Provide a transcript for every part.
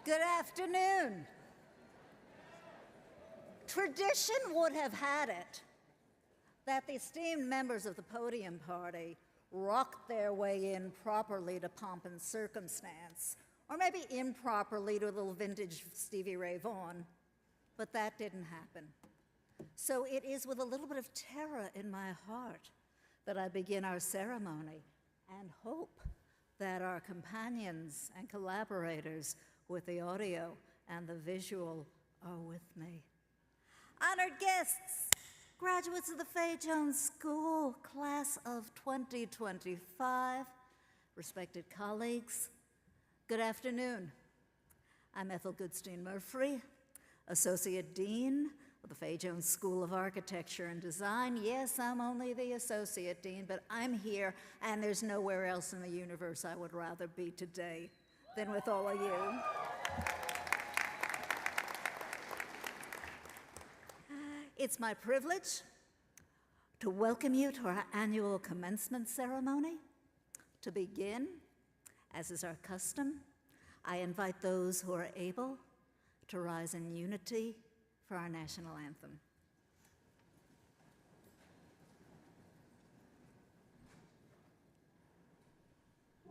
Good afternoon. Tradition would have had it that the esteemed members of the podium party rocked their way in properly to pomp and circumstance, or maybe improperly to a little vintage Stevie Ray Vaughan, but that didn't happen. So it is with a little bit of terror in my heart that I begin our ceremony and hope that our companions and collaborators with the audio and the visual are with me. Honored guests, graduates of the Fay Jones School, class of 2025, respected colleagues, good afternoon. I'm Ethel Goodstein-Murphy, Associate Dean of the Fay Jones School of Architecture and Design. Yes, I'm only the Associate Dean, but I'm here, and there's nowhere else in the universe I would rather be today than with all of you. It's my privilege to welcome you to our annual commencement ceremony. To begin, as is our custom, I invite those who are able to rise in unity for our national anthem.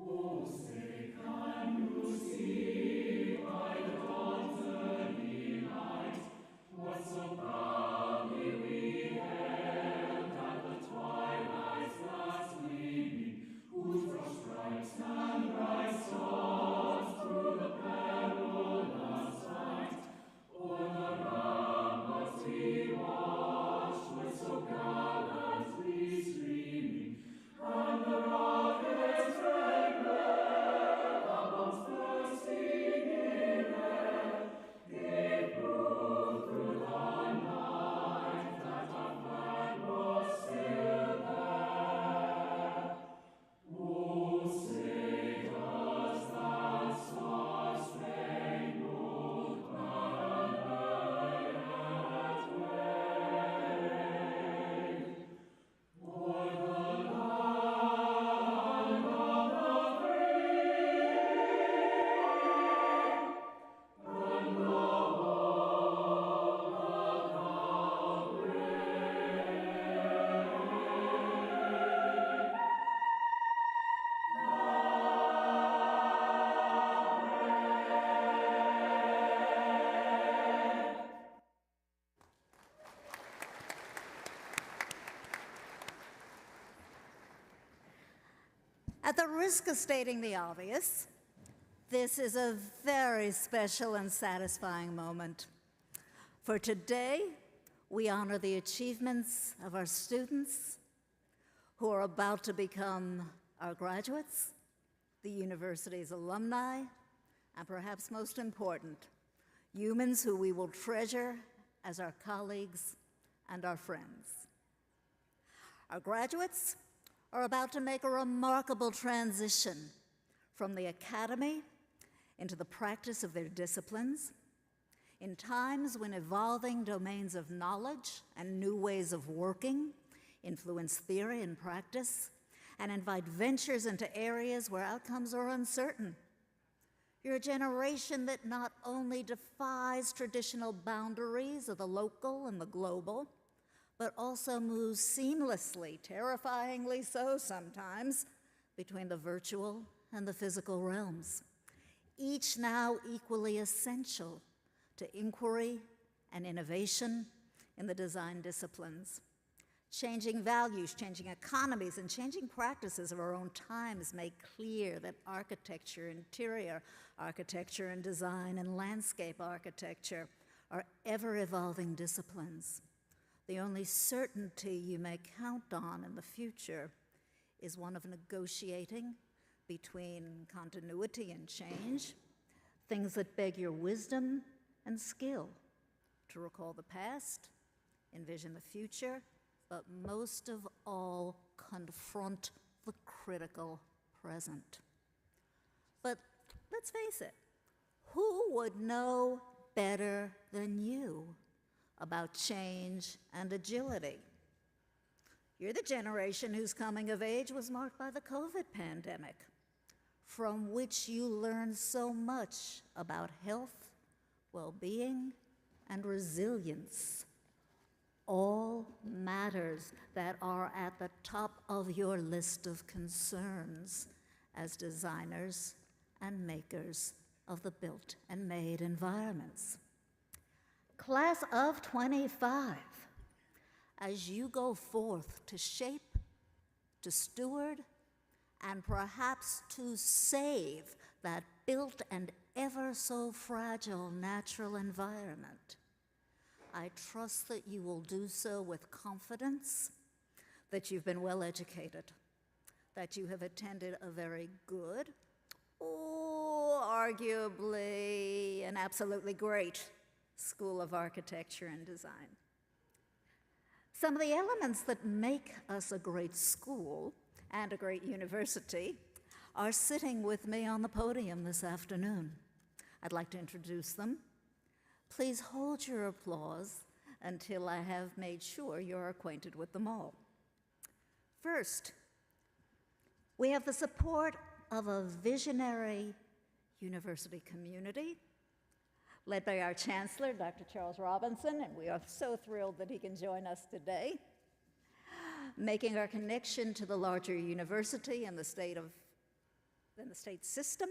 Oh, say, can you see by the dawn's early light what so proudly we hailed at the twilight's last gleaming, whose broad stripes and bright stars through the perilous fight o'er the ramparts we watched were so gallantly streaming, and the rockets red glare amongst bursting in air gave proof through the night that our flag was still there. Oh, say does that star-spangled banner yet wave o'er the land of the free and the hope of the brave? At the risk of stating the obvious, this is a very special and satisfying moment. For today, we honor the achievements of our students who are about to become our graduates, the university's alumni, and perhaps most important, humans who we will treasure as our colleagues and our friends. Our graduates are about to make a remarkable transition from the academy into the practice of their disciplines in times when evolving domains of knowledge and new ways of working influence theory and practice and invite ventures into areas where outcomes are uncertain. You're a generation that not only defies traditional boundaries of the local and the global, but also moves seamlessly, terrifyingly so sometimes, between the virtual and the physical realms, each now equally essential to inquiry and innovation in the design disciplines. Changing values, changing economies, and changing practices of our own times make clear that architecture, interior architecture and design, and landscape architecture are ever-evolving disciplines. The only certainty you may count on in the future is one of negotiating between continuity and change, things that beg your wisdom and skill to recall the past, envision the future, but most of all, confront the critical present. But let's face it, who would know better than you about change and agility? You're the generation whose coming of age was marked by the COVID pandemic. from which you learn so much about health, well-being, and resilience. All matters that are at the top of your list of concerns as designers and makers of the built and made environments. Class of 25, as you go forth to shape, to steward, and perhaps to save that built and ever so fragile natural environment, I trust that you will do so with confidence, that you've been well educated, that you have attended a very good, or arguably an absolutely great School of Architecture and Design. Some of the elements that make us a great school and a great university are sitting with me on the podium this afternoon. I'd like to introduce them. Please hold your applause until I have made sure you're acquainted with them all. First, we have the support of a visionary university community led by our Chancellor, Dr. Charles Robinson, and we are so thrilled that he can join us today. Making our connection to the larger university and the state system,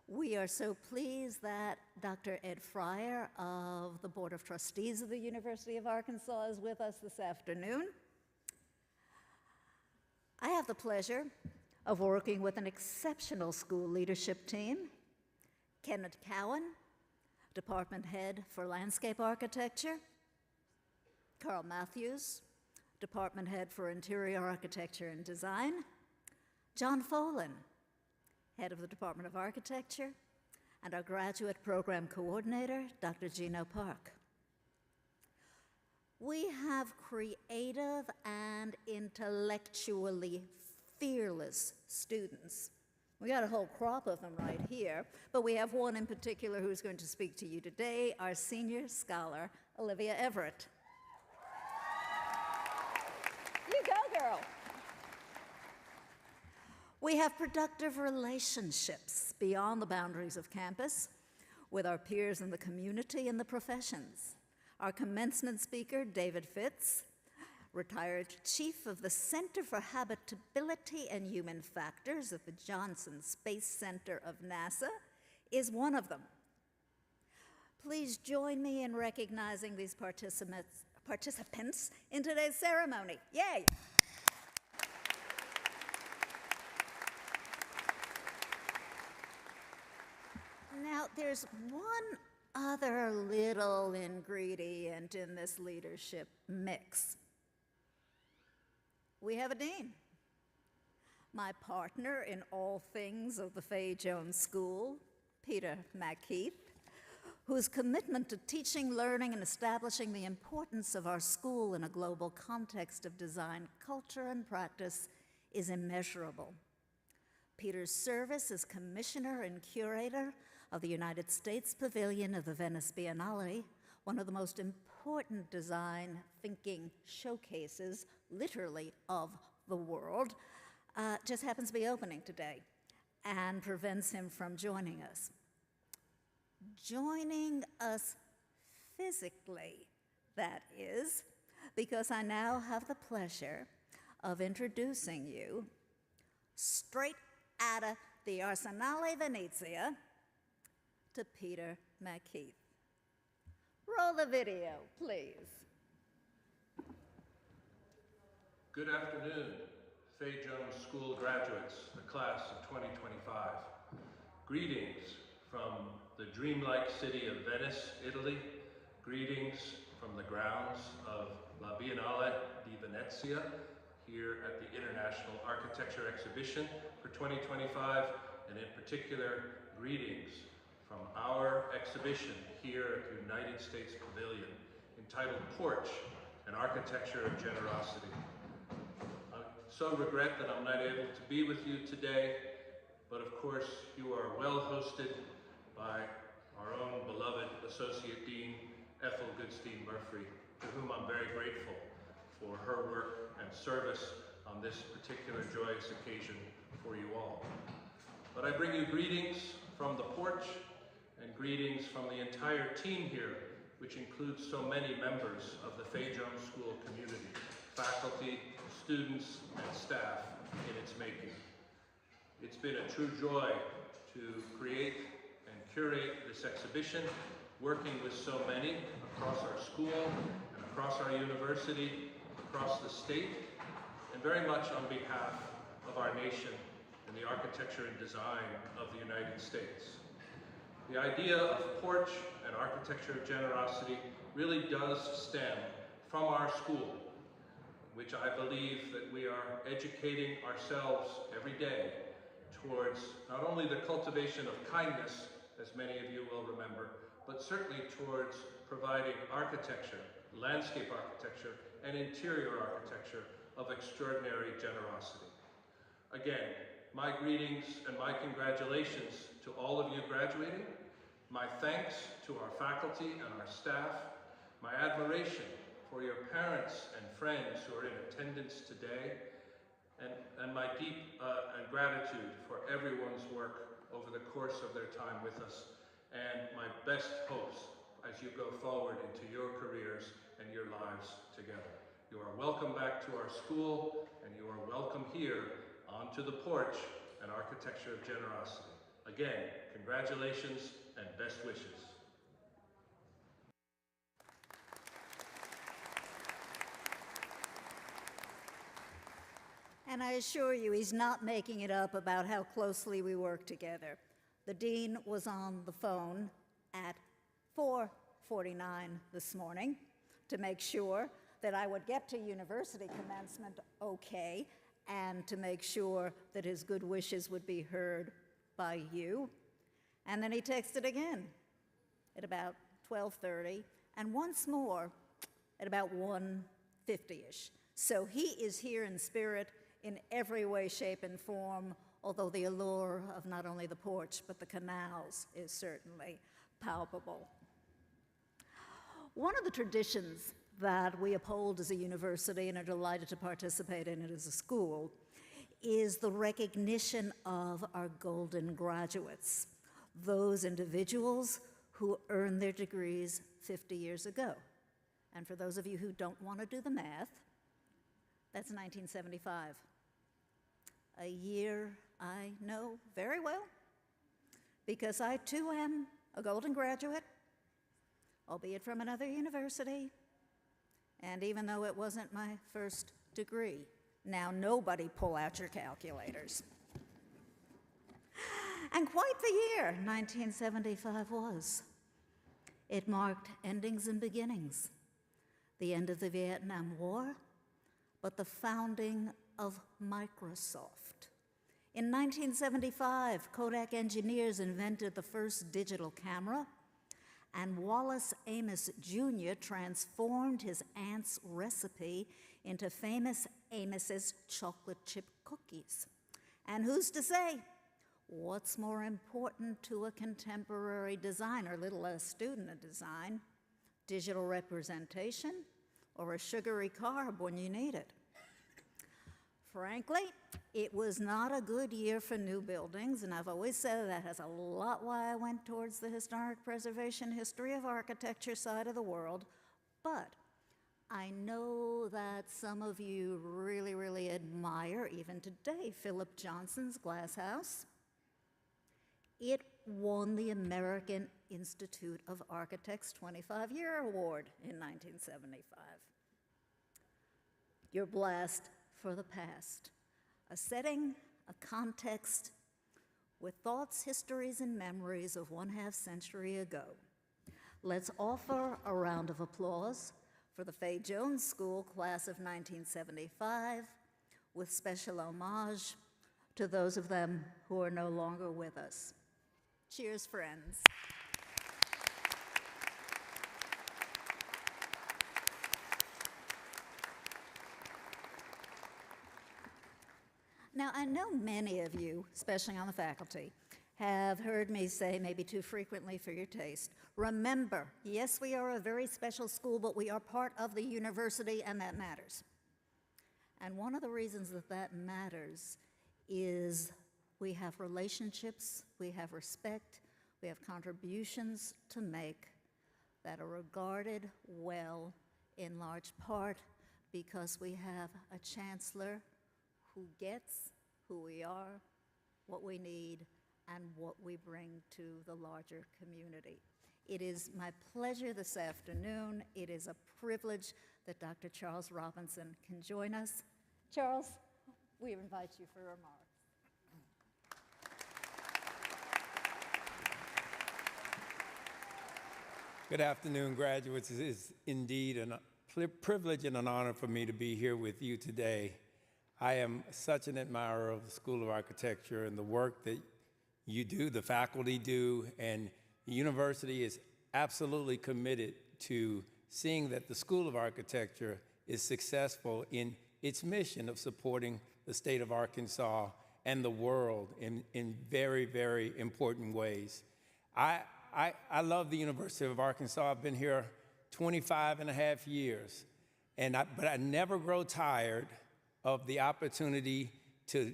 we are so pleased that Dr. Ed Fryer of the Board of Trustees of the University of Arkansas is with us this afternoon. I have the pleasure of working with an exceptional school leadership team. Kenneth Cowan, Department Head for Landscape Architecture. Carl Matthews, Department Head for Interior Architecture and Design. John Folan, Head of the Department of Architecture, and our Graduate Program Coordinator, Dr. Gino Park. We have creative and intellectually fearless students. We got a whole crop of them right here, but we have one in particular who's going to speak to you today, our senior scholar, Olivia Everett. You go, girl. We have productive relationships beyond the boundaries of campus with our peers in the community and the professions. Our commencement speaker, David Fitz, retired chief of the Center for Habitability and Human Factors at the Johnson Space Center of NASA, is one of them. Please join me in recognizing these participants in today's ceremony. Yay! Now, there's one other little ingredient in this leadership mix. We have a dean, my partner in all things of the Fay Jones School, Peter McKeith, whose commitment to teaching, learning, and establishing the importance of our school in a global context of design, culture, and practice is immeasurable. Peter's service as commissioner and curator of the United States Pavilion of the Venice Biennale, one of the most important design thinking showcases, literally, of the world, just happens to be opening today and prevents him from joining us. Joining us physically, that is, because I now have the pleasure of introducing you straight out of the Arsenale Venezia to Peter McKeith. Roll the video, please. Good afternoon, Fay Jones School graduates, the class of 2025. Greetings from the dreamlike city of Venice, Italy. Greetings from the grounds of La Biennale di Venezia, here at the International Architecture Exhibition for 2025, and in particular, greetings from our exhibition here at the United States Pavilion, entitled Porch, an Architecture of Generosity. I so regret that I'm not able to be with you today, but of course you are well hosted by our own beloved Associate Dean, Ethel Goodstein Murphy, to whom I'm very grateful for her work and service on this particular joyous occasion for you all. but I bring you greetings from the porch and greetings from the entire team here, which includes so many members of the Fay Jones School community, faculty, students, and staff in its making. It's been a true joy to create and curate this exhibition, working with so many across our school and across our university, across the state, and very much on behalf of our nation and the architecture and design of the United States. The idea of porch and architecture of generosity really does stem from our school, which I believe that we are educating ourselves every day towards not only the cultivation of kindness, as many of you will remember, but certainly towards providing architecture, landscape architecture, and interior architecture of extraordinary generosity. Again, my greetings and my congratulations to all of you graduating, my thanks to our faculty and our staff, my admiration for your parents and friends who are in attendance today, and my deep gratitude for everyone's work over the course of their time with us, and my best hopes as you go forward into your careers and your lives together. You are welcome back to our school, and you are welcome here onto the porch and architecture of generosity. Again, congratulations and best wishes. And I assure you, he's not making it up about how closely we work together. The dean was on the phone at 4:49 this morning to make sure that I would get to university commencement okay, and to make sure that his good wishes would be heard by you. And then he texted again at about 12:30, and once more at about 1:50-ish. So he is here in spirit in every way, shape, and form, although the allure of not only the porch, but the canals is certainly palpable. One of the traditions that we uphold as a university and are delighted to participate in it as a school is the recognition of our golden graduates, those individuals who earned their degrees 50 years ago. And for those of you who don't want to do the math, that's 1975. A year I know very well, because I too am a golden graduate, albeit from another university, and even though it wasn't my first degree. Now, nobody pull out your calculators. And quite the year 1975 was. It marked endings and beginnings, the end of the Vietnam War, but the founding of Microsoft. In 1975, Kodak engineers invented the first digital camera, and Wallace Amos Jr. transformed his aunt's recipe into famous Amos's chocolate chip cookies. And who's to say, what's more important to a contemporary designer, little less student of design, digital representation or a sugary carb when you need it? Frankly, it was not a good year for new buildings, and I've always said that has a lot why I went towards the historic preservation, history of architecture side of the world, but I know that some of you really, really admire, even today, Philip Johnson's Glass House. It won the American Institute of Architects 25-year award in 1975. You're blessed for the past, a setting, a context with thoughts, histories, and memories of 1/2 century ago. Let's offer a round of applause for the Fay Jones School class of 1975, with special homage to those of them who are no longer with us. Cheers, friends. Now, I know many of you, especially on the faculty, have heard me say, maybe too frequently for your taste, remember, yes, we are a very special school, but we are part of the university, and that matters. And one of the reasons that that matters is We have relationships, we have respect, we have contributions to make that are regarded well in large part because we have a chancellor who gets who we are, what we need, and what we bring to the larger community. It is my pleasure this afternoon. It is a privilege that Dr. Charles Robinson can join us. Charles, we invite you for remarks. Good afternoon, graduates. It is indeed a privilege and an honor for me to be here with you today. I am such an admirer of the School of Architecture and the work that you do, the faculty do, and the university is absolutely committed to seeing that the School of Architecture is successful in its mission of supporting the state of Arkansas and the world in very, very important ways. I love the University of Arkansas. I've been here 25 and a half years, but I never grow tired of the opportunity to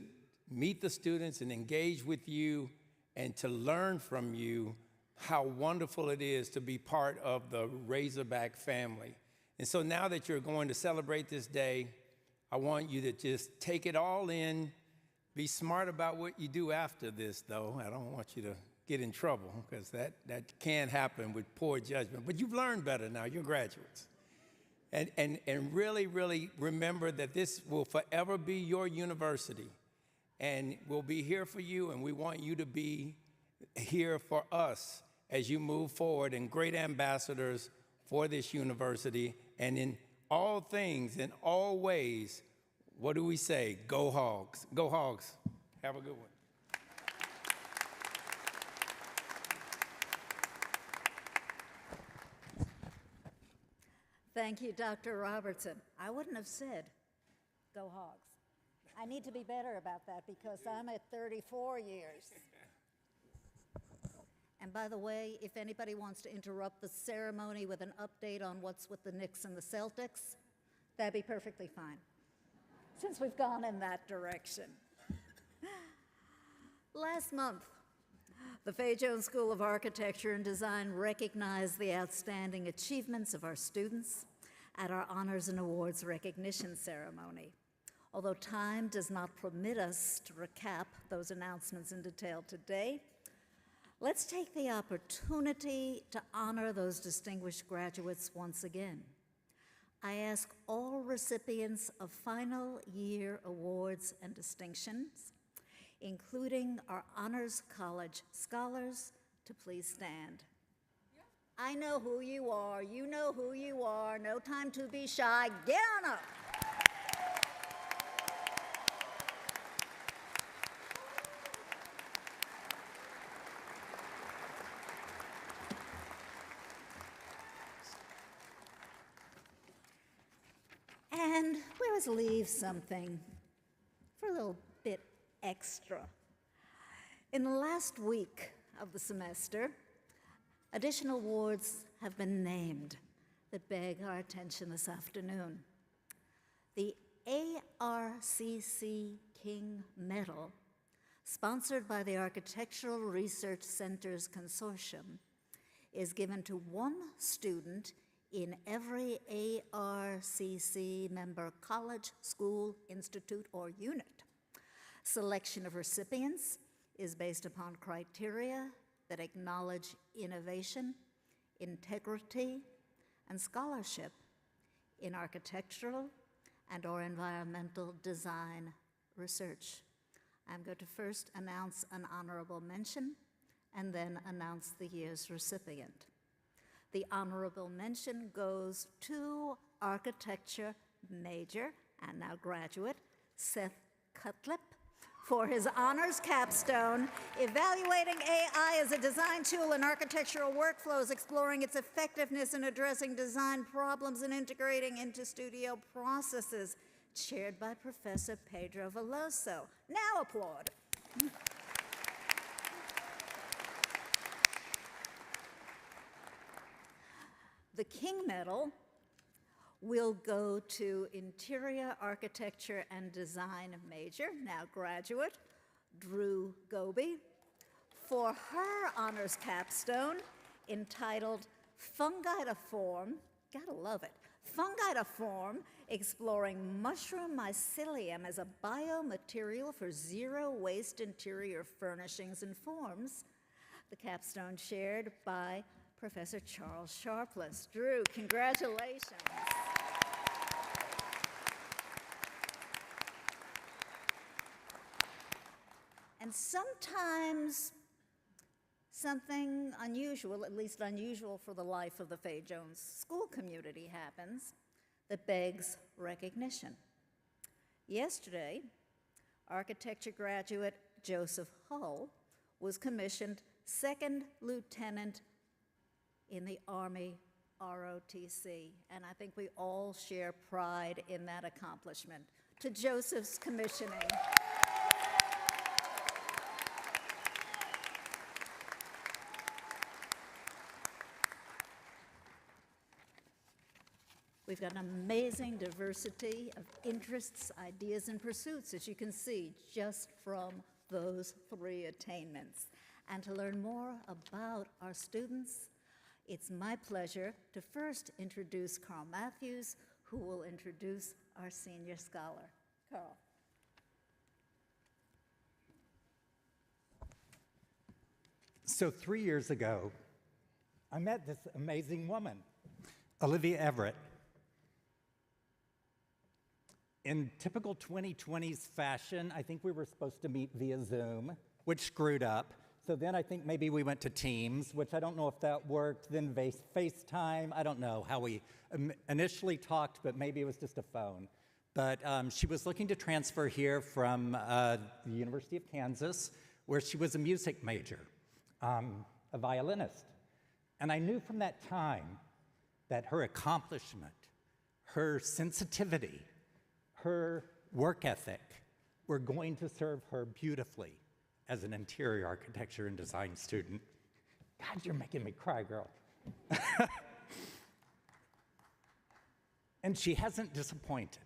meet the students and engage with you and to learn from you how wonderful it is to be part of the Razorback family. And so now that you're going to celebrate this day, I want you to just take it all in, be smart about what you do after this, though. I don't want you to get in trouble, because that can happen with poor judgment. But you've learned better now, you're graduates. And really, really remember that this will forever be your university. And we'll be here for you, and we want you to be here for us as you move forward and great ambassadors for this university. And in all things, in all ways, what do we say? Go Hogs. Go Hogs. Have a good one. Thank you, Dr. Robertson. I wouldn't have said, go Hogs. I need to be better about that because I'm at 34 years. And by the way, if anybody wants to interrupt the ceremony with an update on what's with the Knicks and the Celtics, that'd be perfectly fine, since we've gone in that direction. Last month, the Fay Jones School of Architecture and Design recognized the outstanding achievements of our students at our Honors and Awards recognition ceremony. Although time does not permit us to recap those announcements in detail today, let's take the opportunity to honor those distinguished graduates once again. I ask all recipients of final year awards and distinctions, including our Honors College scholars, to please stand. I know who you are. You know who you are. No time to be shy. Get on up. And we always leave something for a little bit extra. In the last week of the semester, additional awards have been named that beg our attention this afternoon. The ARCC King Medal, sponsored by the Architectural Research Centers Consortium, is given to one student in every ARCC member college, school, institute, or unit. Selection of recipients is based upon criteria that acknowledge innovation, integrity, and scholarship in architectural and/or environmental design research. I'm going to first announce an honorable mention and then announce the year's recipient. The honorable mention goes to architecture major and now graduate Seth Cutlip for his honors capstone, evaluating AI as a design tool in architectural workflows, exploring its effectiveness in addressing design problems and integrating into studio processes, chaired by Professor Pedro Veloso. Now applaud. The King Medal will go to Interior Architecture and Design major, now graduate, Drew Goby, for her honors capstone entitled Fungitiform, gotta love it, Fungitiform, exploring mushroom mycelium as a biomaterial for zero-waste interior furnishings and forms. The capstone shared by Professor Charles Sharpless. Drew, congratulations. And sometimes something unusual, at least unusual for the life of the Fay Jones school community, happens that begs recognition. Yesterday, architecture graduate Joseph Hull was commissioned second lieutenant in the Army ROTC, and I think we all share pride in that accomplishment. To Joseph's commissioning. We've got an amazing diversity of interests, ideas, and pursuits, as you can see, just from those 3 attainments. And to learn more about our students, it's my pleasure to first introduce Carl Matthews, who will introduce our senior scholar. Carl. So 3 years ago, I met this amazing woman, Olivia Everett. In typical 2020s fashion, I think we were supposed to meet via Zoom, which screwed up. So then I think maybe we went to Teams, which I don't know if that worked, then FaceTime. I don't know how we initially talked, but maybe it was just a phone. But she was looking to transfer here from the University of Kansas, where she was a music major, a violinist. And I knew from that time that her accomplishment, her sensitivity, her work ethic were going to serve her beautifully as an interior architecture and design student. God, you're making me cry, girl. And she hasn't disappointed.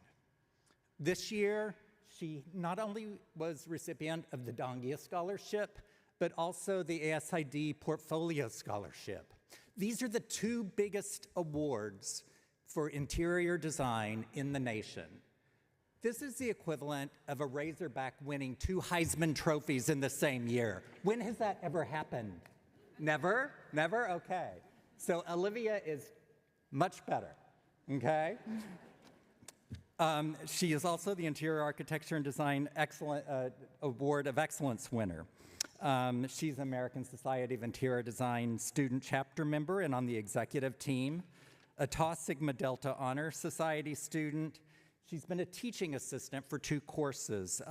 This year, she not only was recipient of the Dongia Scholarship, but also the ASID Portfolio Scholarship. These are the 2 biggest awards for interior design in the nation. This is the equivalent of a Razorback winning 2 Heisman trophies in the same year. When has that ever happened? Never? Never? Okay. So Olivia is much better, okay? She is also the Interior Architecture and Design Award of Excellence winner. She's an American Society of Interior Design student chapter member and on the executive team, a Tau Sigma Delta Honor Society student. She's been a teaching assistant for 2 courses,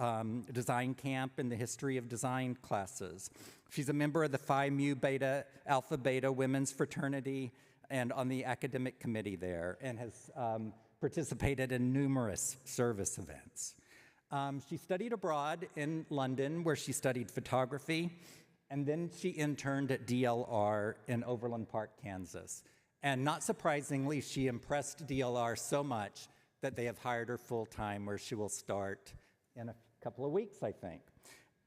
Design Camp and the History of Design classes. She's a member of the Phi Mu Beta Alpha Beta Women's Fraternity and on the academic committee there, and has participated in numerous service events. She studied abroad in London, where she studied photography, and then she interned at DLR in Overland Park, Kansas. And not surprisingly, she impressed DLR so much that they have hired her full-time, where she will start in a couple of weeks, I think.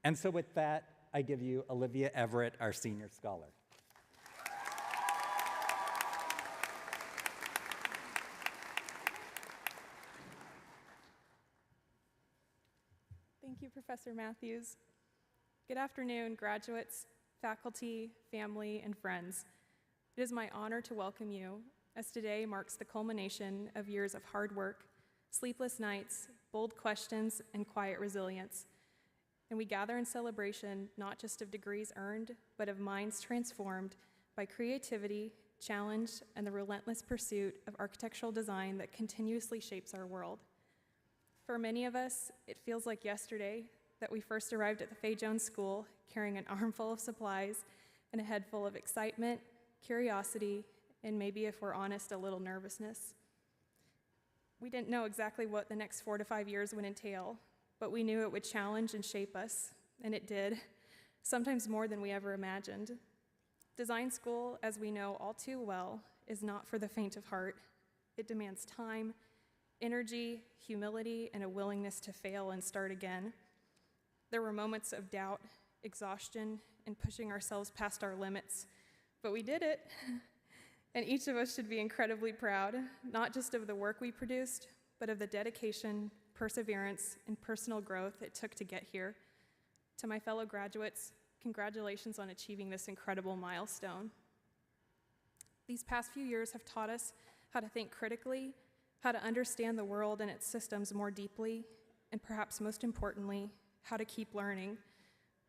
And so with that, I give you Olivia Everett, our senior scholar. Thank you, Professor Matthews. Good afternoon, graduates, faculty, family, and friends. It is my honor to welcome you, as today marks the culmination of years of hard work, sleepless nights, bold questions, and quiet resilience. And we gather in celebration not just of degrees earned, but of minds transformed by creativity, challenge, and the relentless pursuit of architectural design that continuously shapes our world. For many of us, it feels like yesterday that we first arrived at the Fay Jones School carrying an armful of supplies and a head full of excitement, curiosity, and maybe, if we're honest, a little nervousness. We didn't know exactly what the next 4 to 5 years would entail, but we knew it would challenge and shape us, and it did, sometimes more than we ever imagined. Design school, as we know all too well, is not for the faint of heart. It demands time, energy, humility, and a willingness to fail and start again. There were moments of doubt, exhaustion, and pushing ourselves past our limits, but we did it. And each of us should be incredibly proud, not just of the work we produced, but of the dedication, perseverance, and personal growth it took to get here. To my fellow graduates, congratulations on achieving this incredible milestone. These past few years have taught us how to think critically, how to understand the world and its systems more deeply, and perhaps most importantly, how to keep learning.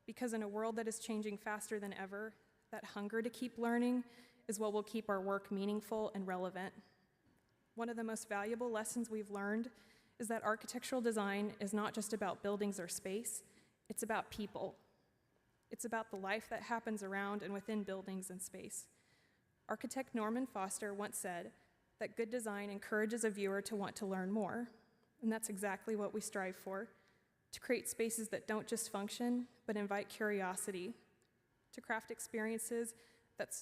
Because in a world that is changing faster than ever, that hunger to keep learning is what will keep our work meaningful and relevant. One of the most valuable lessons we've learned is that architectural design is not just about buildings or space, it's about people. It's about the life that happens around and within buildings and space. Architect Norman Foster once said that good design encourages a viewer to want to learn more, and that's exactly what we strive for, to create spaces that don't just function, but invite curiosity, to craft experiences that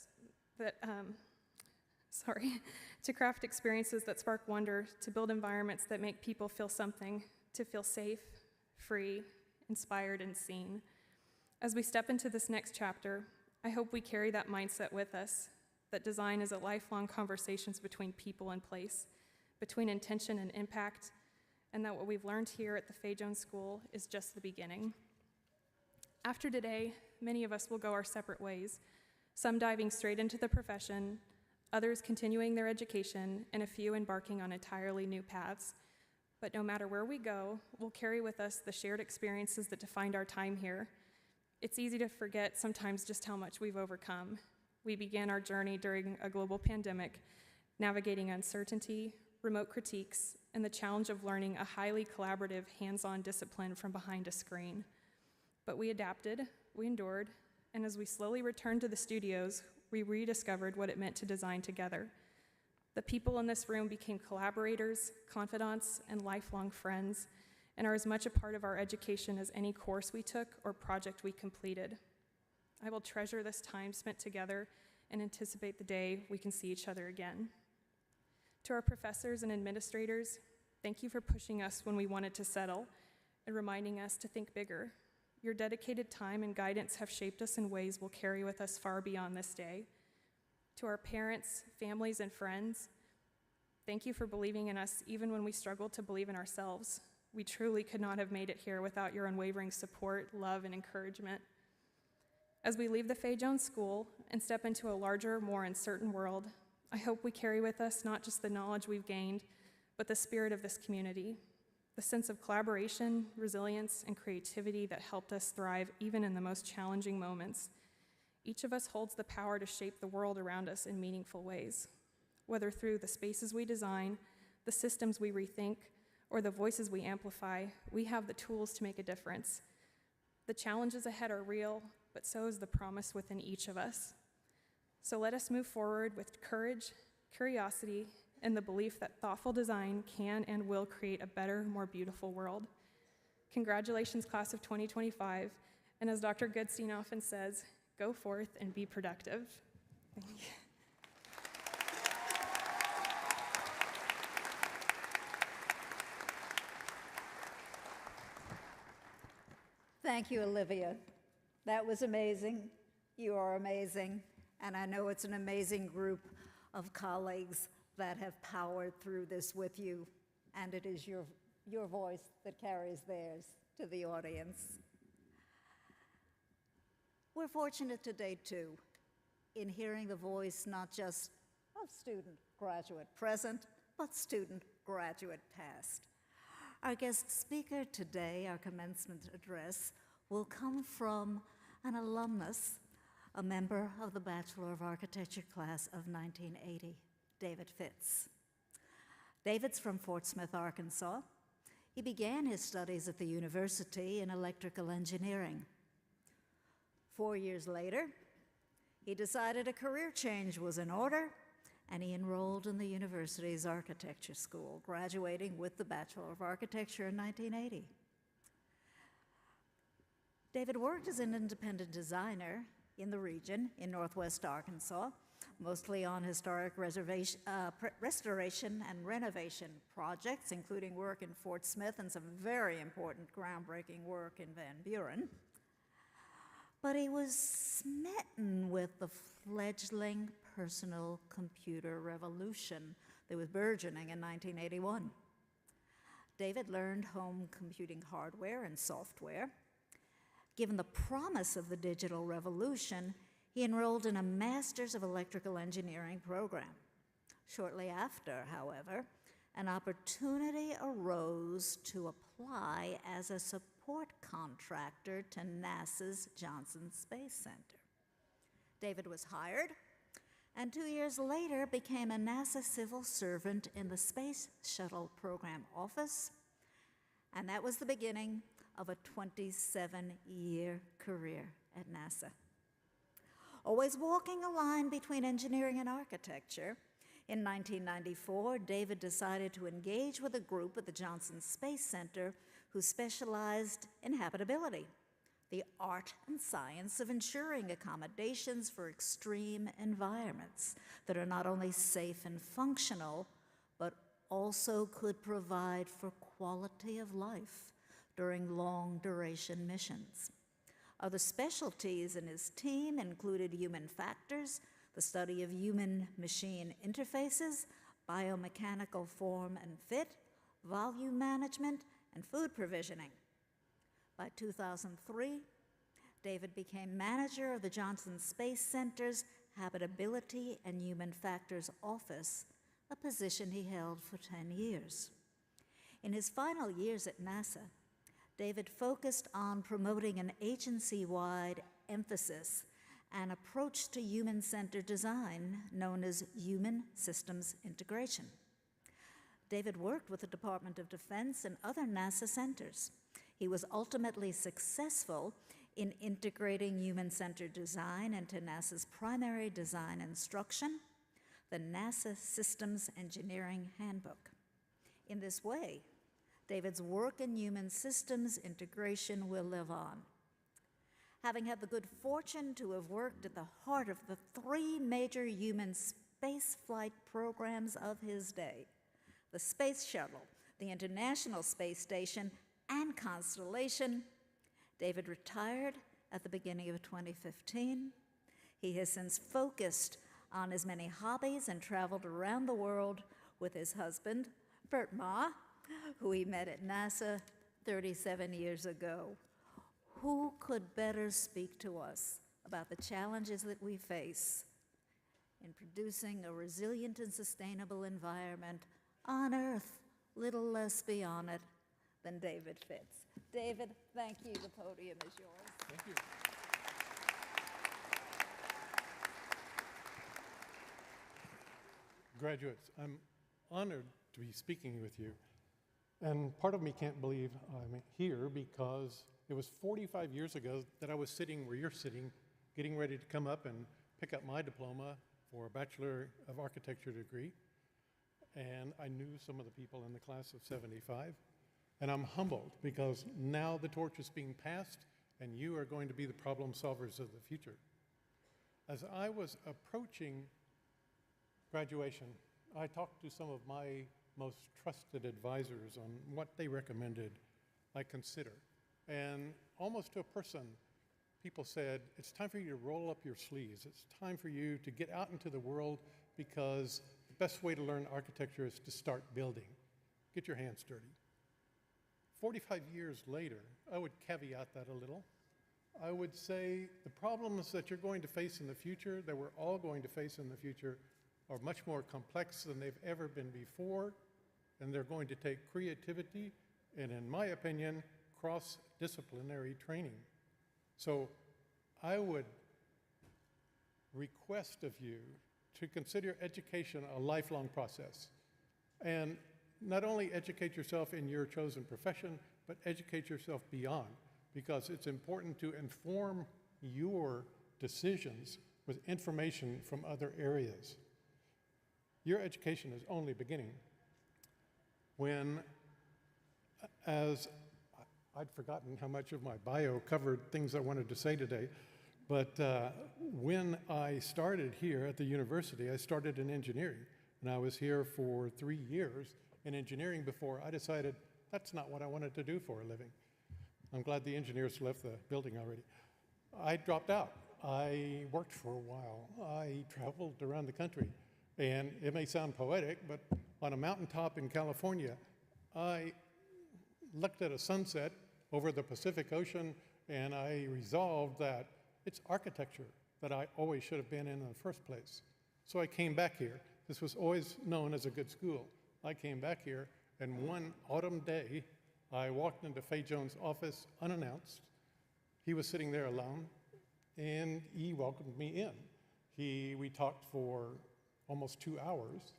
spark wonder, to build environments that make people feel something, to feel safe, free, inspired, and seen. As we step into this next chapter, I hope we carry that mindset with us, that design is a lifelong conversations between people and place, between intention and impact, and that what we've learned here at the Fay Jones School is just the beginning. After today, many of us will go our separate ways, some diving straight into the profession, others continuing their education, and a few embarking on entirely new paths. But no matter where we go, we'll carry with us the shared experiences that defined our time here. It's easy to forget sometimes just how much we've overcome. We began our journey during a global pandemic, navigating uncertainty, remote critiques, and the challenge of learning a highly collaborative, hands-on discipline from behind a screen. But we adapted, we endured, and as we slowly returned to the studios, we rediscovered what it meant to design together. The people in this room became collaborators, confidants, and lifelong friends, and are as much a part of our education as any course we took or project we completed. I will treasure this time spent together and anticipate the day we can see each other again. To our professors and administrators, thank you for pushing us when we wanted to settle and reminding us to think bigger. Your dedicated time and guidance have shaped us in ways we'll carry with us far beyond this day. To our parents, families, and friends, thank you for believing in us even when we struggled to believe in ourselves. We truly could not have made it here without your unwavering support, love, and encouragement. As we leave the Fay Jones School and step into a larger, more uncertain world, I hope we carry with us not just the knowledge we've gained, but the spirit of this community, the sense of collaboration, resilience, and creativity that helped us thrive even in the most challenging moments. Each of us holds the power to shape the world around us in meaningful ways, whether through the spaces we design, the systems we rethink, or the voices we amplify. We have the tools to make a difference. The challenges ahead are real, but so is the promise within each of us. So let us move forward with courage, curiosity, and the belief that thoughtful design can and will create a better, more beautiful world. Congratulations, class of 2025, and as Dr. Goodstein often says, go forth and be productive. Thank you. Thank you, Olivia. That was amazing. You are amazing. And I know it's an amazing group of colleagues that have powered through this with you. And it is your voice that carries theirs to the audience. We're fortunate today, too, in hearing the voice not just of student graduate present, but student graduate past. Our guest speaker today, our commencement address, will come from an alumnus, a member of the Bachelor of Architecture class of 1980, David Fitz. David's from Fort Smith, Arkansas. He began his studies at the university in electrical engineering. 4 years later, he decided a career change was in order, and he enrolled in the university's architecture school, graduating with the Bachelor of Architecture in 1980. David worked as an independent designer in the region in Northwest Arkansas, mostly on historic restoration and renovation projects, including work in Fort Smith and some very important groundbreaking work in Van Buren. But he was smitten with the fledgling personal computer revolution that was burgeoning in 1981. David learned home computing hardware and software. Given the promise of the digital revolution, he enrolled in a Master's of Electrical Engineering program. Shortly after, however, an opportunity arose to apply as a support contractor to NASA's Johnson Space Center. David was hired, and 2 years later became a NASA civil servant in the Space Shuttle Program Office, and that was the beginning of a 27-year career at NASA. Always walking a line between engineering and architecture, in 1994, David decided to engage with a group at the Johnson Space Center who specialized in habitability, the art and science of ensuring accommodations for extreme environments that are not only safe and functional, but also could provide for quality of life during long-duration missions. Other specialties in his team included human factors, the study of human-machine interfaces, biomechanical form and fit, volume management, and food provisioning. By 2003, David became manager of the Johnson Space Center's Habitability and Human Factors Office, a position he held for 10 years. In his final years at NASA, David focused on promoting an agency-wide emphasis and approach to human-centered design known as human systems integration. David worked with the Department of Defense and other NASA centers. He was ultimately successful in integrating human-centered design into NASA's primary design instruction, the NASA Systems Engineering Handbook. In this way, David's work in human systems integration will live on. Having had the good fortune to have worked at the heart of the three major human spaceflight programs of his day, the Space Shuttle, the International Space Station, and Constellation, David retired at the beginning of 2015. He has since focused on his many hobbies and traveled around the world with his husband, Bert Ma, who he met at NASA 37 years ago. Who could better speak to us about the challenges that we face in producing a resilient and sustainable environment on Earth, little less beyond it, than David Fitz. David, thank you. The podium is yours. Thank you. Graduates, I'm honored to be speaking with you. And part of me can't believe I'm here because it was 45 years ago that I was sitting where you're sitting, getting ready to come up and pick up my diploma for a Bachelor of Architecture degree. And I knew some of the people in the class of 75. And I'm humbled because now the torch is being passed and you are going to be the problem solvers of the future. As I was approaching graduation, I talked to some of my most trusted advisors on what they recommended I consider. And almost to a person, people said, it's time for you to roll up your sleeves. It's time for you to get out into the world because the best way to learn architecture is to start building. Get your hands dirty. 45 years later, I would caveat that a little. I would say the problems that you're going to face in the future, that we're all going to face in the future, are much more complex than they've ever been before, and they're going to take creativity and, in my opinion, cross-disciplinary training. So I would request of you to consider education a lifelong process. And not only educate yourself in your chosen profession, but educate yourself beyond, because it's important to inform your decisions with information from other areas. Your education is only beginning when, as I'd forgotten how much of my bio covered things I wanted to say today, But when I started here at the university, I started in engineering. And I was here for 3 years in engineering before I decided that's not what I wanted to do for a living. I'm glad the engineers left the building already. I dropped out. I worked for a while. I traveled around the country. And it may sound poetic, but on a mountaintop in California, I looked at a sunset over the Pacific Ocean, and I resolved that it's architecture that I always should have been in the first place. So I came back here. This was always known as a good school. I came back here, and one autumn day, I walked into Fay Jones' office unannounced. He was sitting there alone, and he welcomed me in. We talked for almost 2 hours,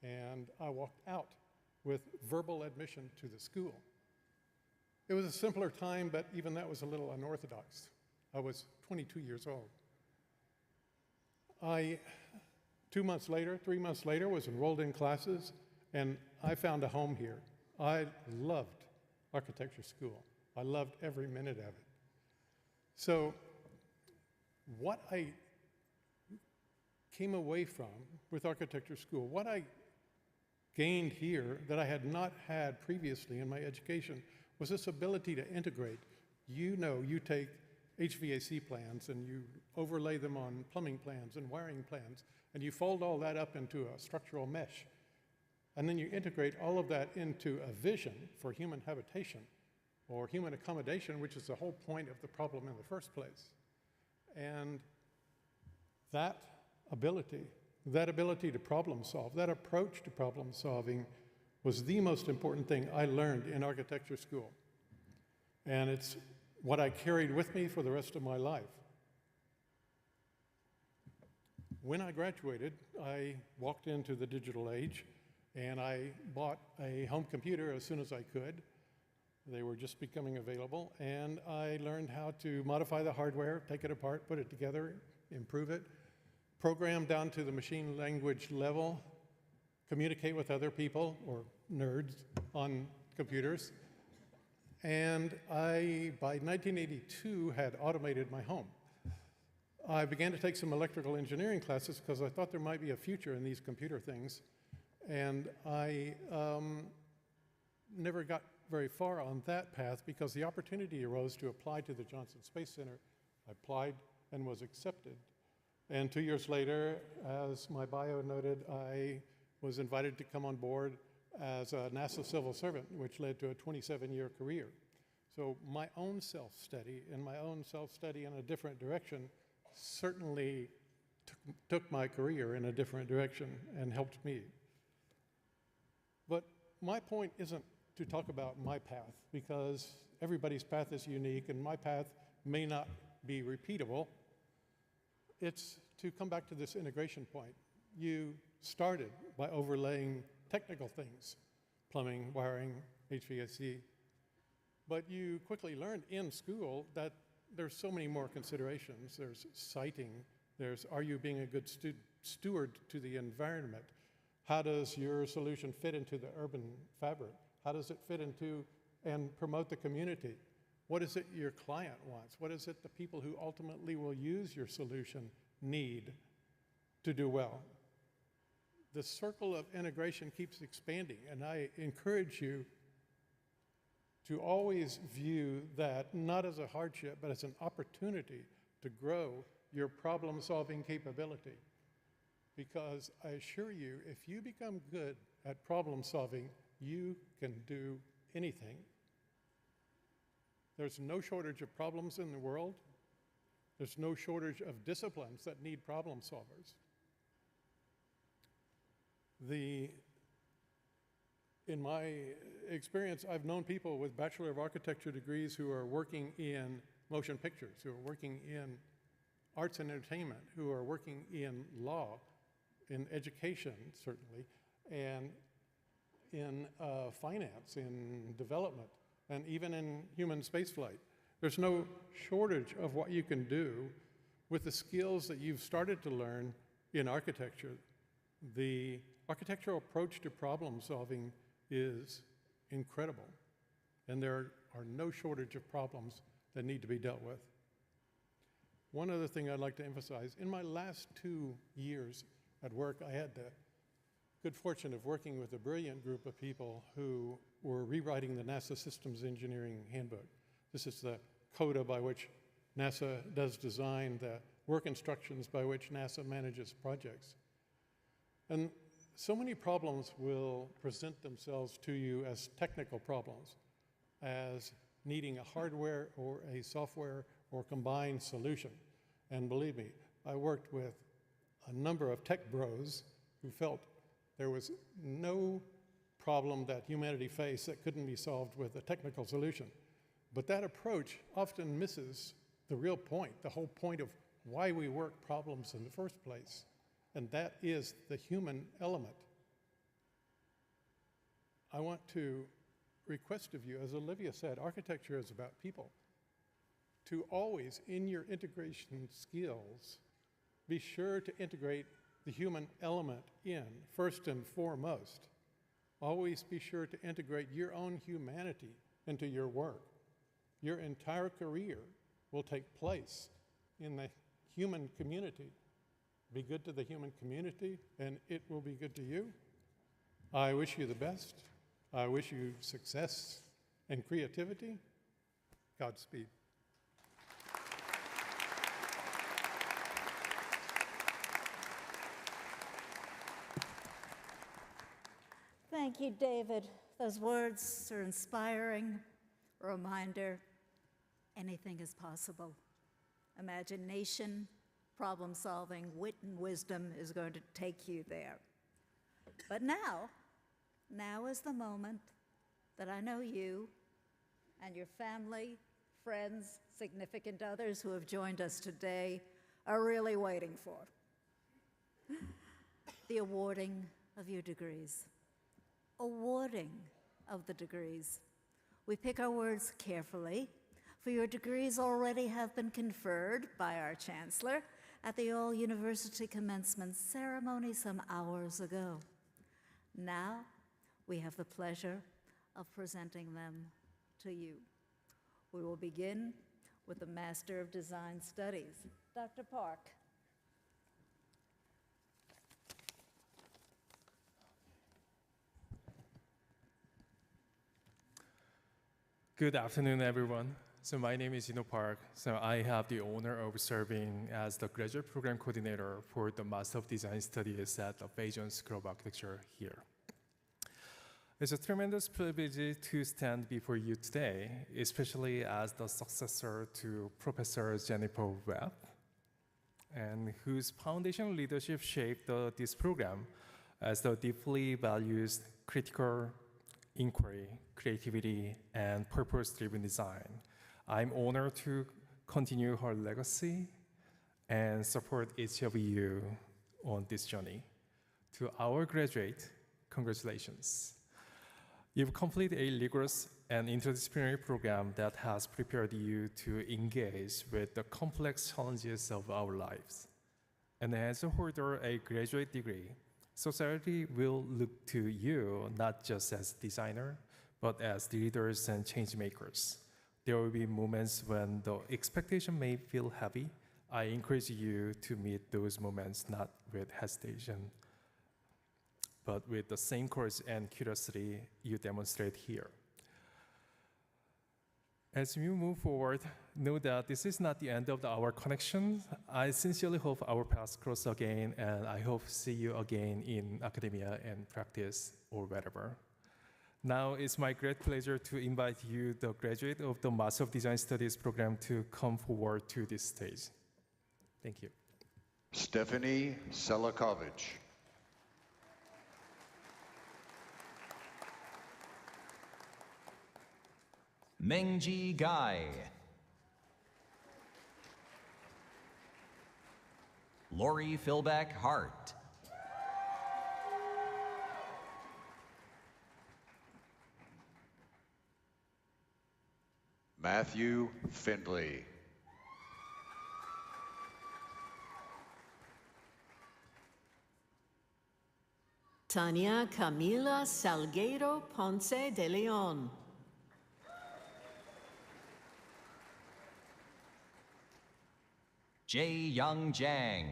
and I walked out with verbal admission to the school. It was a simpler time, but even that was a little unorthodox. I was 22 years old. 3 months later, was enrolled in classes, and I found a home here. I loved architecture school. I loved every minute of it. So what I came away from with architecture school, what I gained here that I had not had previously in my education was this ability to integrate. You take HVAC plans and you overlay them on plumbing plans and wiring plans, and you fold all that up into a structural mesh. And then you integrate all of that into a vision for human habitation or human accommodation, which is the whole point of the problem in the first place. And that ability to problem solve, that approach to problem solving was the most important thing I learned in architecture school. And it's what I carried with me for the rest of my life. When I graduated, I walked into the digital age, and I bought a home computer as soon as I could. They were just becoming available, and I learned how to modify the hardware, take it apart, put it together, improve it, program down to the machine language level, communicate with other people, or nerds, on computers. And I, by 1982, had automated my home. I began to take some electrical engineering classes because I thought there might be a future in these computer things. And I never got very far on that path because the opportunity arose to apply to the Johnson Space Center. I applied and was accepted. And 2 years later, as my bio noted, I was invited to come on board as a NASA civil servant, which led to a 27-year career. So my own self-study in a different direction certainly took my career in a different direction and helped me. But my point isn't to talk about my path, because everybody's path is unique and my path may not be repeatable. It's to come back to this integration point. You started by overlaying technical things, plumbing, wiring, HVAC, but you quickly learned in school that there's so many more considerations. There's siting, there's are you being a good steward to the environment? How does your solution fit into the urban fabric? How does it fit into and promote the community? What is it your client wants? What is it the people who ultimately will use your solution need to do well? The circle of integration keeps expanding, and I encourage you to always view that not as a hardship, but as an opportunity to grow your problem-solving capability. Because I assure you, if you become good at problem-solving, you can do anything. There's no shortage of problems in the world. There's no shortage of disciplines that need problem solvers. In my experience, I've known people with Bachelor of Architecture degrees who are working in motion pictures, who are working in arts and entertainment, who are working in law, in education, certainly, and in finance, in development, and even in human spaceflight. There's no shortage of what you can do with the skills that you've started to learn in architecture. The architectural approach to problem solving is incredible, and there are no shortage of problems that need to be dealt with. one other thing I'd like to emphasize. In my last 2 years at work, I had the good fortune of working with a brilliant group of people who were rewriting the NASA Systems Engineering Handbook. This is the coda by which NASA does design, the work instructions by which NASA manages projects. And so many problems will present themselves to you as technical problems, as needing a hardware or a software or combined solution. And believe me, I worked with a number of tech bros who felt there was no problem that humanity faced that couldn't be solved with a technical solution. But that approach often misses the real point, the whole point of why we work problems in the first place, and that is the human element. I want to request of you, as Olivia said, architecture is about people, to always, in your integration skills, be sure to integrate the human element in, first and foremost. Always be sure to integrate your own humanity into your work. Your entire career will take place in the human community. Be good to the human community, and it will be good to you. I wish you the best. I wish you success and creativity. Godspeed. Thank you, David. Those words are inspiring. A reminder, anything is possible. Imagination, problem solving, wit and wisdom is going to take you there. But now is the moment that I know you and your family, friends, significant others who have joined us today are really waiting for. The awarding of your degrees. Awarding of the degrees. We pick our words carefully, for your degrees already have been conferred by our Chancellor at the all-university commencement ceremony some hours ago. Now, we have the pleasure of presenting them to you. We will begin with the Master of Design Studies, Dr. Park. Good afternoon, everyone. So my name is Park. So I have the honor of serving as the graduate program coordinator for the Master of Design Studies at the Fei Jones School of Architecture here. It's a tremendous privilege to stand before you today, especially as the successor to Professor Jennifer Webb, and whose foundational leadership shaped this program as the deeply values critical inquiry, creativity, and purpose-driven design. I'm honored to continue her legacy and support each of you on this journey. To our graduate, congratulations. You've completed a rigorous and interdisciplinary program that has prepared you to engage with the complex challenges of our lives. And as a holder of a graduate degree, society will look to you not just as designer, but as leaders and change makers. There will be moments when the expectation may feel heavy. I encourage you to meet those moments not with hesitation, but with the same courage and curiosity you demonstrate here. As we move forward, know that this is not the end of our connection. I sincerely hope our paths cross again, and I hope to see you again in academia and practice or wherever. Now it's my great pleasure to invite you, the graduate of the Master of Design Studies program, to come forward to this stage. Thank you. Stephanie Selakovic. Mengji Gai. Lori Philback Hart. Matthew Findley. Tania Camila Salguero Ponce de Leon. Jae Young Jang.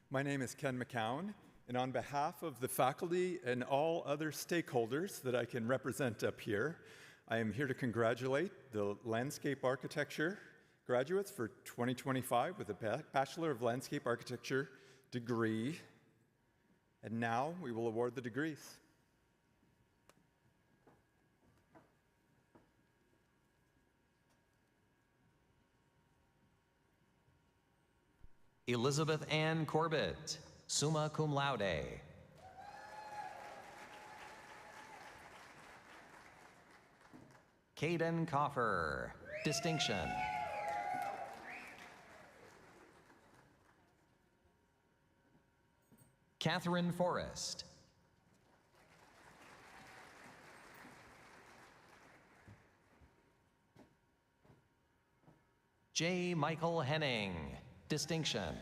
My name is Ken McCown, and on behalf of the faculty and all other stakeholders that I can represent up here, I am here to congratulate the Landscape Architecture graduates for 2025 with a Bachelor of Landscape Architecture degree. And now we will award the degrees. Elizabeth Ann Corbett, summa cum laude. Caden Coffer, distinction. Catherine Forrest. J. Michael Henning, distinction.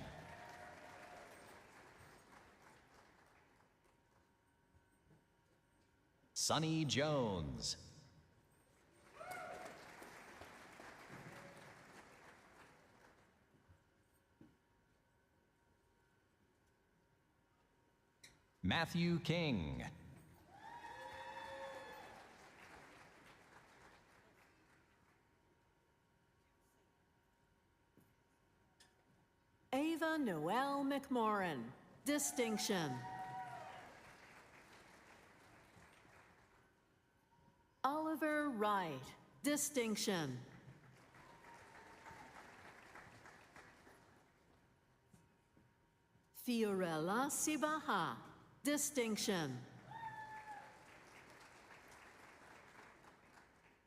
Sonny Jones. Matthew King. Ava Noel McMorrin, distinction. Oliver Wright, distinction. Fiorella Sibaha, distinction.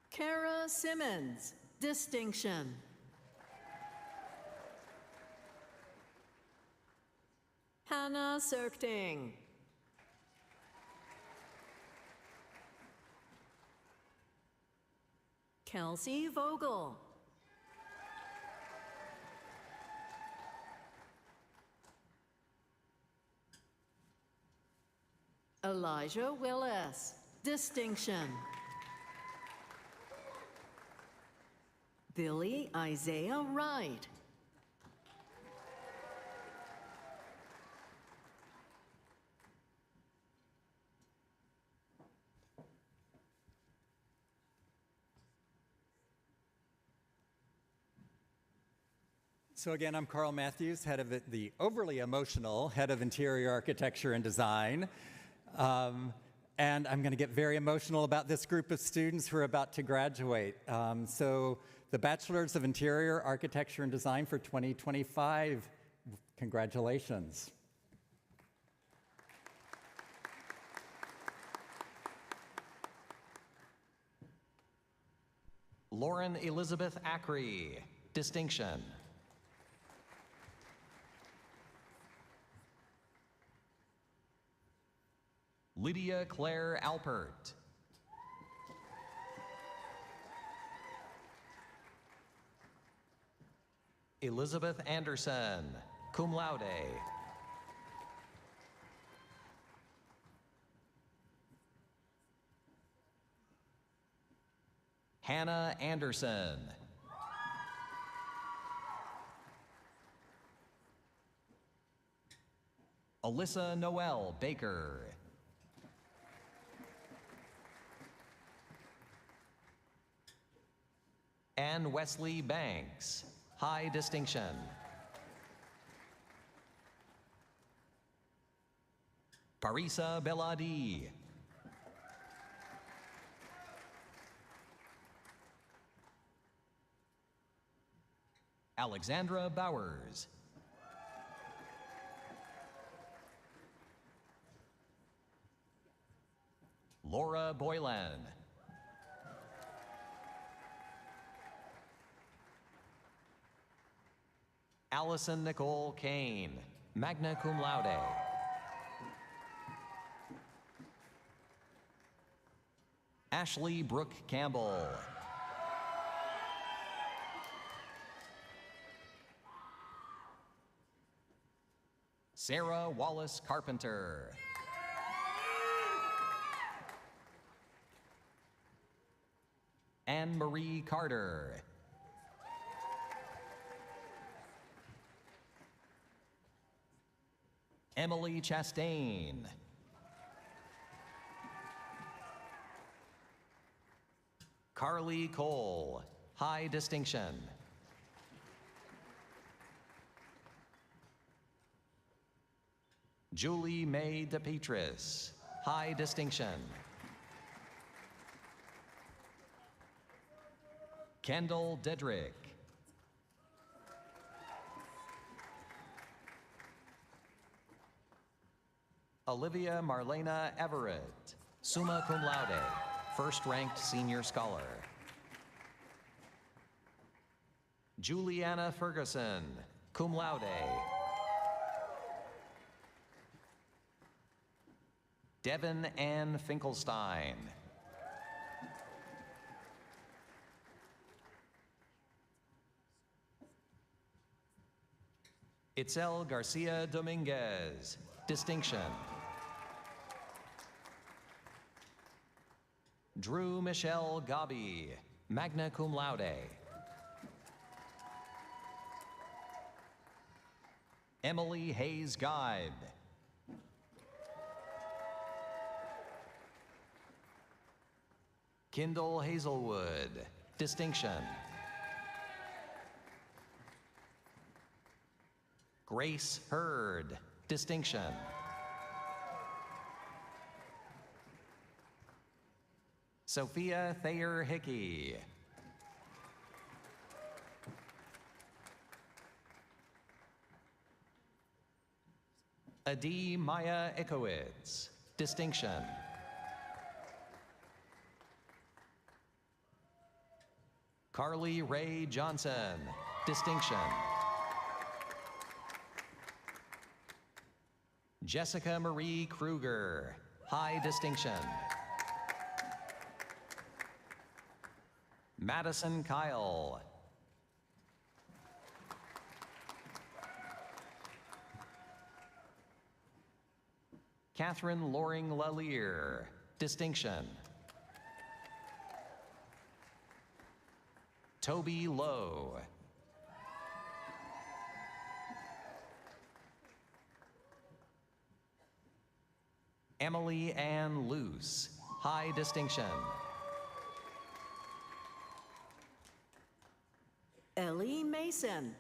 Kara Simmons, distinction. Hannah Serkting. Kelsey Vogel. Elijah Willis, distinction. Billy Isaiah Wright. So again, I'm Carl Matthews, head of the overly emotional head of interior architecture and design. And I'm going to get very emotional about this group of students who are about to graduate. So the Bachelors of Interior Architecture and Design for 2025, congratulations. Lauren Elizabeth Ackrey, distinction. Lydia Claire Alpert. Elizabeth Anderson, cum laude. Hannah Anderson. Alyssa Noel Baker. Ann Wesley Banks, high distinction. Parisa Beladi. Alexandra Bowers. Laura Boylan. Allison Nicole Kane, magna cum laude. Ashley Brooke Campbell. Sarah Wallace Carpenter. Anne Marie Carter. Emily Chastain. Carly Cole, high distinction. Julie Mae DePetris, high distinction. Kendall Dedrick. Olivia Marlena Everett, summa cum laude, first-ranked senior scholar. Juliana Ferguson, cum laude. Devin Ann Finkelstein. Itzel Garcia Dominguez, distinction. Drew Michelle Gabi, magna cum laude. Emily Hayes Guide. Kendall Hazelwood, distinction. Grace Hurd, distinction. Sophia Thayer Hickey. Adi Maya Ekowitz, distinction. Carly Ray Johnson, distinction. Jessica Marie Kruger, high distinction. Madison Kyle. Catherine Loring Lallier, distinction. Toby Lowe. Emily Ann Luce, high distinction. Ellie Mason.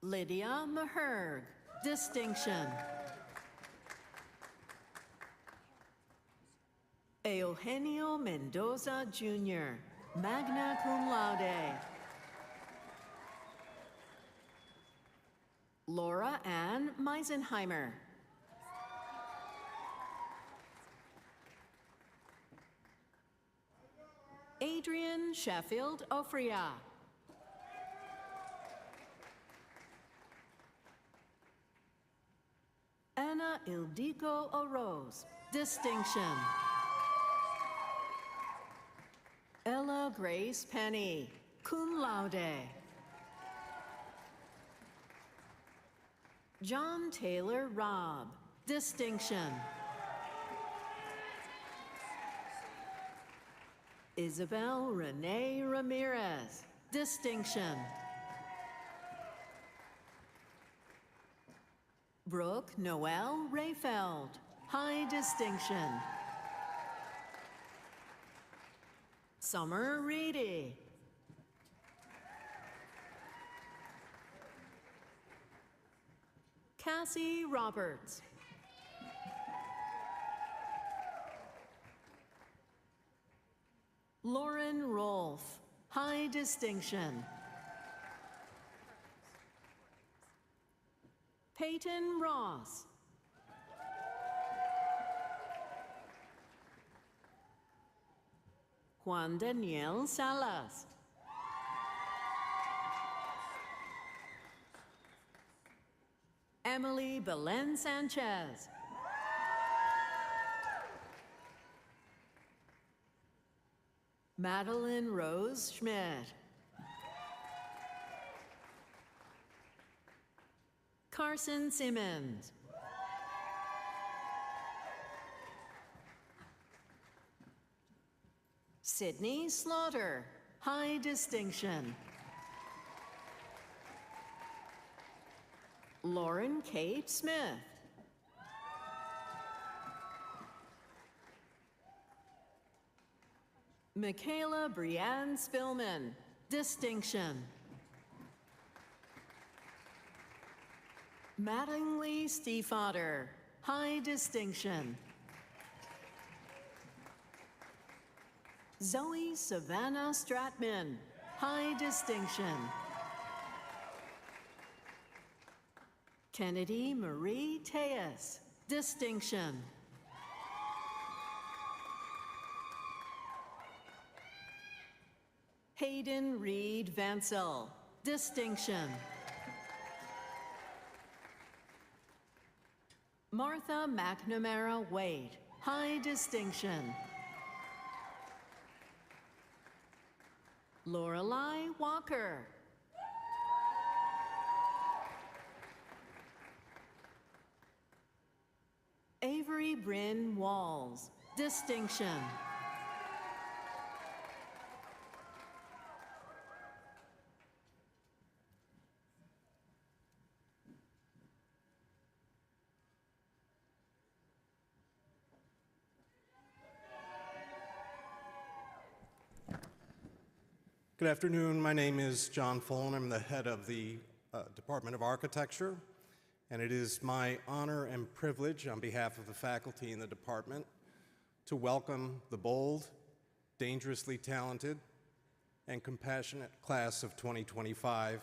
Lydia Maherg, distinction. Eugenio Mendoza Jr., magna cum laude. Laura Ann Meisenheimer. Adrian Sheffield Ofria. Anna Ildiko Oroz, distinction. Ella Grace Penny, cum laude. John Taylor Robb, distinction. Isabel Renee Ramirez, distinction. Brooke Noel Rayfeld, high distinction. Summer Reedy. Cassie Roberts. Lauren Rolfe, high distinction. Peyton Ross. Juan Daniel Salas. Emily Belen Sanchez. Madeline Rose Schmidt. Carson Simmons. Sydney Slaughter, high distinction. Lauren Kate Smith. Michaela Brianne Spillman, distinction. Mattingly Stiefvater, high distinction. Zoe Savannah Stratman, high distinction. Kennedy Marie Tejas, distinction. Hayden Reed Vansell, distinction. Martha McNamara Wade, high distinction. Lorelei Walker. Avery Bryn Walls, distinction. Good afternoon. My name is John Fullen. I'm the head of the Department of Architecture, and it is my honor and privilege on behalf of the faculty in the department to welcome the bold, dangerously talented, and compassionate class of 2025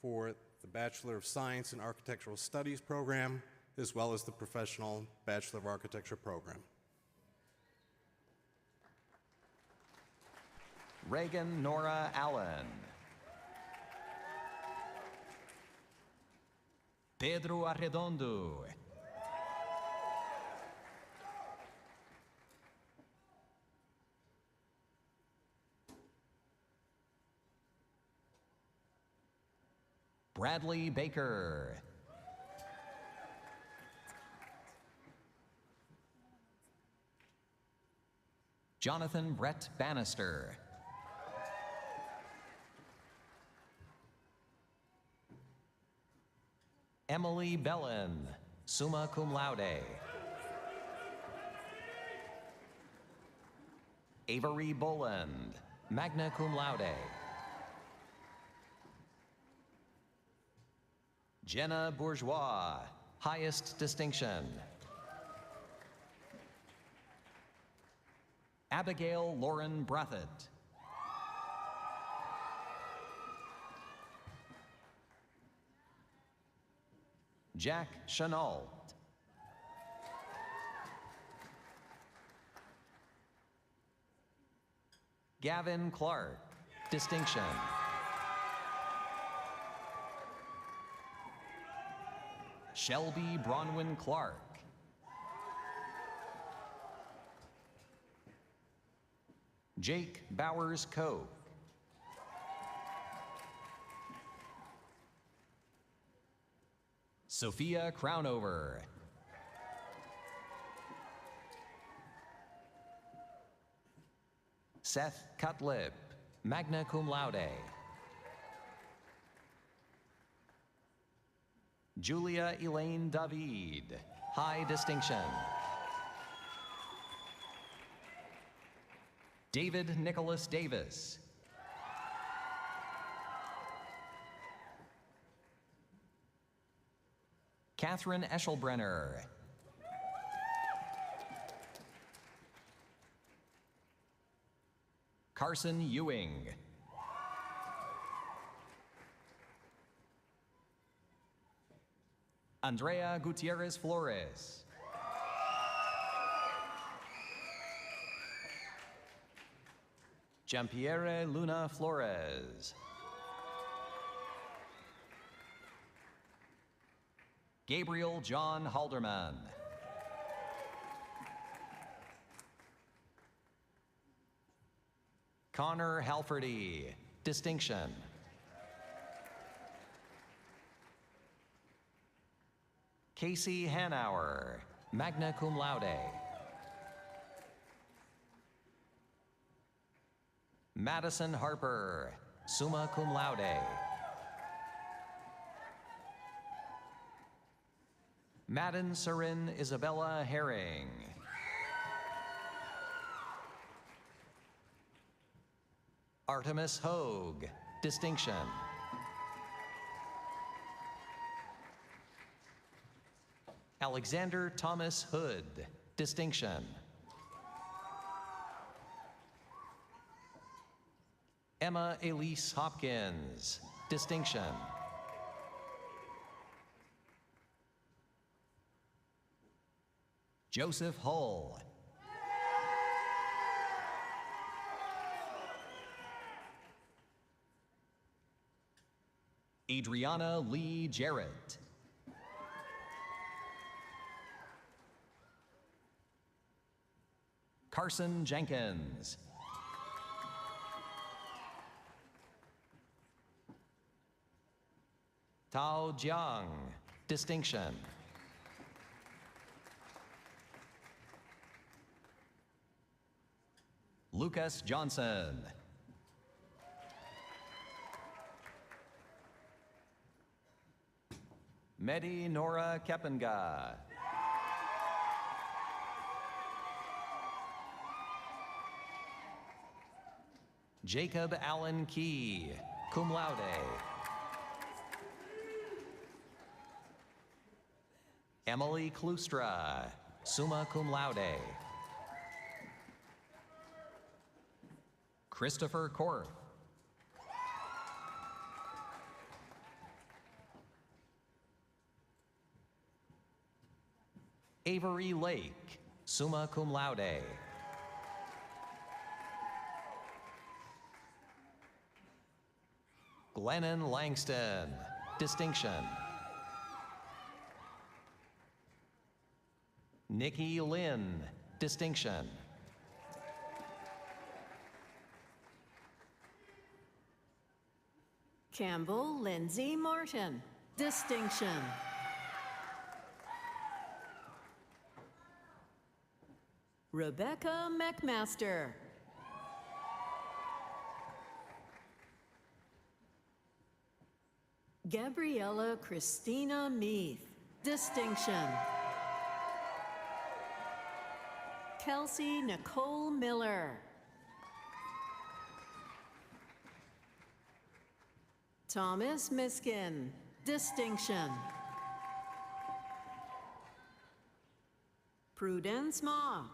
for the Bachelor of Science in Architectural Studies program, as well as the Professional Bachelor of Architecture program. Reagan Nora Allen. Pedro Arredondo. Bradley Baker. Jonathan Brett Bannister. Emily Bellin, summa cum laude. Avery Boland, magna cum laude. Jenna Bourgeois, highest distinction. Abigail Lauren Brathett. Jack Chenault. Gavin Clark, distinction. Shelby Bronwyn Clark. Jake Bowers Coe. Sophia Crownover. Seth Cutlip, magna cum laude. Julia Elaine David, high distinction. David Nicholas Davis. Catherine Eschelbrenner. Carson Ewing. Andrea Gutierrez Flores. Giampiere Luna Flores. Gabriel John Halderman. Connor Halferty, distinction. Casey Hanauer, magna cum laude. Madison Harper, summa cum laude. Madden Sarin Isabella Herring. Artemis Hogue, distinction. Alexander Thomas Hood, distinction. Emma Elise Hopkins, distinction. Joseph Hull. Adriana Lee Jarrett. Carson Jenkins. Tao Jiang, distinction. Lucas Johnson. Mehdi Nora Kepenga. Jacob Allen Key, cum laude. Emily Klustra, summa cum laude. Christopher Korth. Avery Lake, summa cum laude. Glennon Langston, distinction. Nikki Lynn, distinction. Campbell Lindsay Martin, distinction. Rebecca McMaster. Gabriella Christina Meath, distinction. Kelsey Nicole Miller. Thomas Miskin, distinction. Prudence Mock.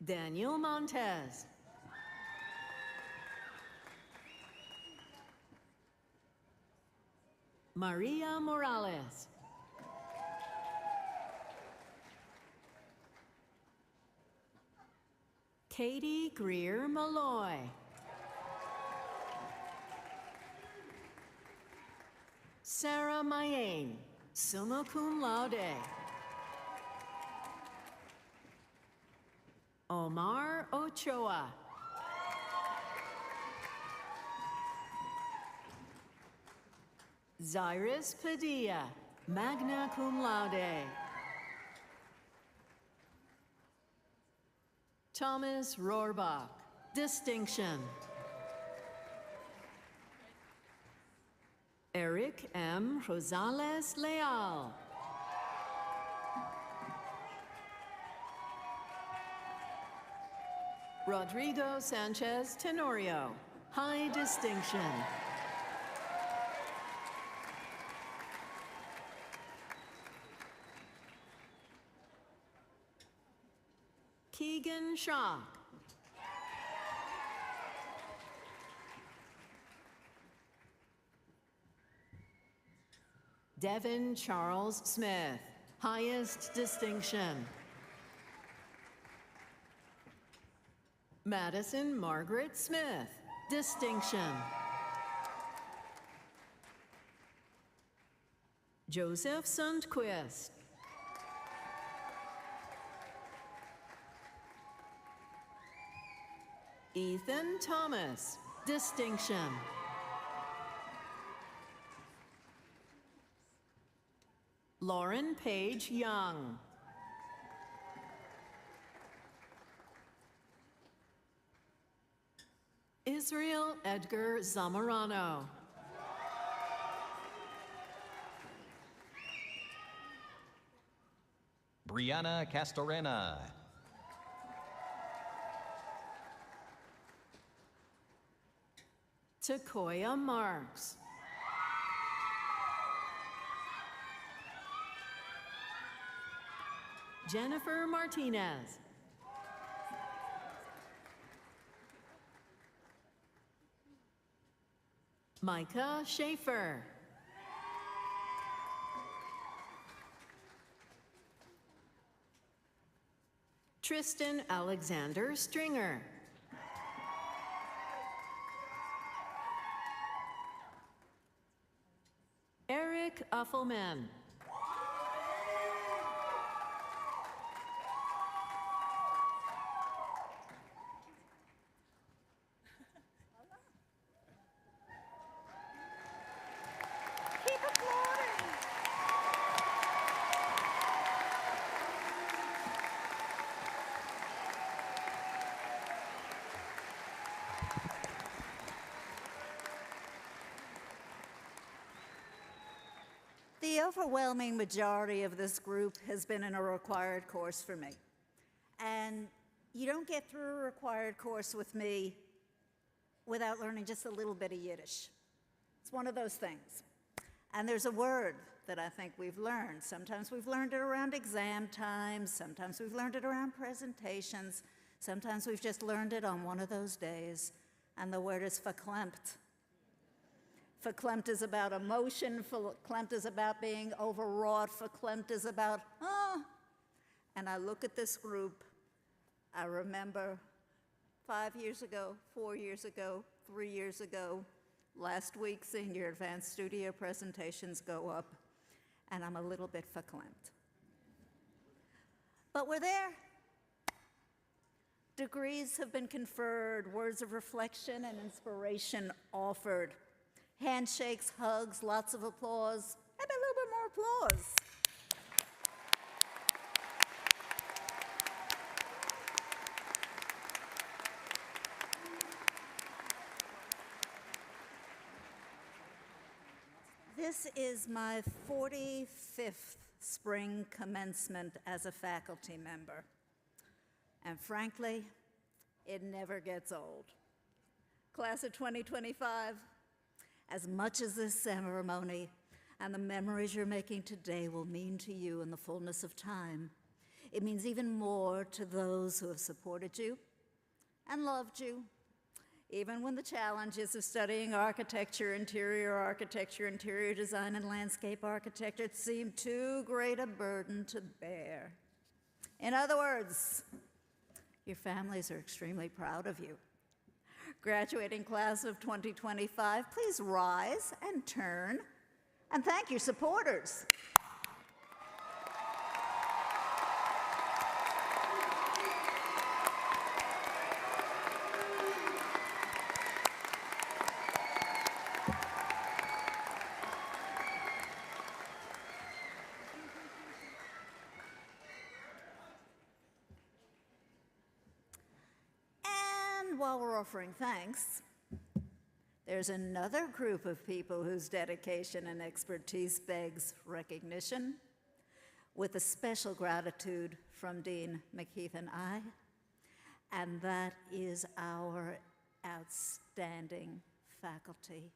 Daniel Montez. Maria Morales. Katie Greer Malloy. Sarah Mayane, summa cum laude. Omar Ochoa. Zyrus Padilla, magna cum laude. Thomas Rohrbach, distinction. Eric M. Rosales Leal. Rodrigo Sanchez Tenorio, high distinction. Keegan Shaw. Devin Charles Smith, highest distinction. Madison Margaret Smith, distinction. Joseph Sundquist. Ethan Thomas, distinction. Lauren Page Young. Israel Edgar Zamorano. Brianna Castorena. Takoya Marks. Jennifer Martinez. Micah Schaefer. Tristan Alexander Stringer. Eric Uffelman. The overwhelming majority of this group has been in a required course for me. And you don't get through a required course with me without learning just a little bit of Yiddish. It's one of those things. And there's a word that I think we've learned. Sometimes we've learned it around exam times, sometimes we've learned it around presentations, sometimes we've just learned it on one of those days, and the word is verklempt. Verklempt is about emotion, verklempt is about being overwrought, verklempt is about, And I look at this group, I remember 5 years ago, 4 years ago, 3 years ago, last week seeing your advanced studio presentations go up, and I'm a little bit verklempt. But we're there. Degrees have been conferred, words of reflection and inspiration offered. Handshakes, hugs, lots of applause, and a little bit more applause. This is my 45th spring commencement as a faculty member. And frankly, it never gets old. Class of 2025, as much as this ceremony and the memories you're making today will mean to you in the fullness of time, it means even more to those who have supported you and loved you, even when the challenges of studying architecture, interior design, and landscape architecture seemed too great a burden to bear. In other words, your families are extremely proud of you. Graduating class of 2025, please rise and turn and thank your supporters. While we're offering thanks, there's another group of people whose dedication and expertise begs recognition, with a special gratitude from Dean McKeith and I, and that is our outstanding faculty.